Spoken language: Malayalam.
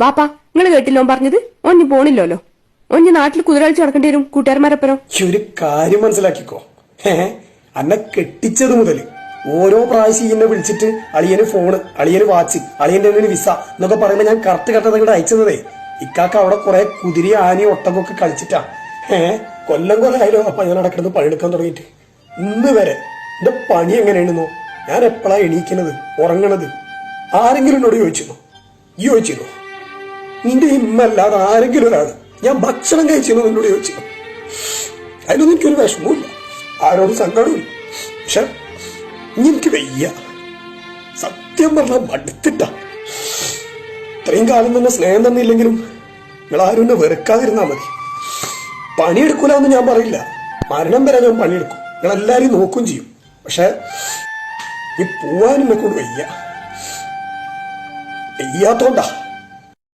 വാപ്പാ നിങ്ങൾ കേട്ടില്ലോ പറഞ്ഞത്? ഓഞ്ഞ് പോണില്ലല്ലോ. ഓഞ്ഞ് നാട്ടിൽ കുതിരളിച്ച് നടക്കേണ്ടി വരും കൂട്ടുകാരന്മാരപ്പുറം. ഒരു കാര്യം മനസ്സിലാക്കിക്കോ. അന്നെ കെട്ടിച്ചത് മുതല് ഓരോ പ്രാവശ്യം എന്നെ വിളിച്ചിട്ട് അളിയന് ഫോണ്, അളിയന് വാച്ച്, അളിയന്റെ വിസ എന്നൊക്കെ പറയുമ്പോ ഞാൻ കറക്റ്റ് നിങ്ങളുടെ അയച്ചതേ. ഇക്കാക്ക അവിടെ കുറെ കുതിരി, ആനി, ഒട്ടകൊക്കെ കളിച്ചിട്ടാ. കൊല്ലം കൊല്ലായാലും അപ്പൊ ഞാൻ അവിടെ കിടന്ന് പണിയെടുക്കാൻ തുടങ്ങിയിട്ട് ഇന്ന് വരെ എന്റെ പണി എങ്ങനെയാണെന്നോ, ഞാൻ എപ്പോഴാ എണീക്കണത്, ഉറങ്ങണത്, ആരെങ്കിലും എന്നോട് ചോദിച്ചിരുന്നോ? ഈ ചോദിച്ചിരുന്നോ? നിന്റെ ഇമ്മല്ലാതെ ആരെങ്കിലും ഒരാള് ഞാൻ ഭക്ഷണം കഴിച്ചിരുന്നു എന്നോട് ചോദിച്ചിരുന്നു? അതിലൊന്നും എനിക്കൊരു വിഷമവും ആരോടും സങ്കടവും. പക്ഷെ എനിക്ക് വയ്യ, സത്യം പറഞ്ഞാൽ മടുത്തിട്ട. ഇത്രയും കാലം തന്നെ സ്നേഹം തന്നില്ലെങ്കിലും നിങ്ങളാരും എന്നെ വെറുക്കാതിരുന്നാ മതി. പണിയെടുക്കൂല എന്ന് ഞാൻ പറയില്ല, മരണം വരെ ഞാൻ പണിയെടുക്കും, നിങ്ങളെല്ലാരും നോക്കും ചെയ്യും. പക്ഷെ ഈ പോവാൻ എന്നെ കൊണ്ട് വയ്യാത്തോണ്ടാ.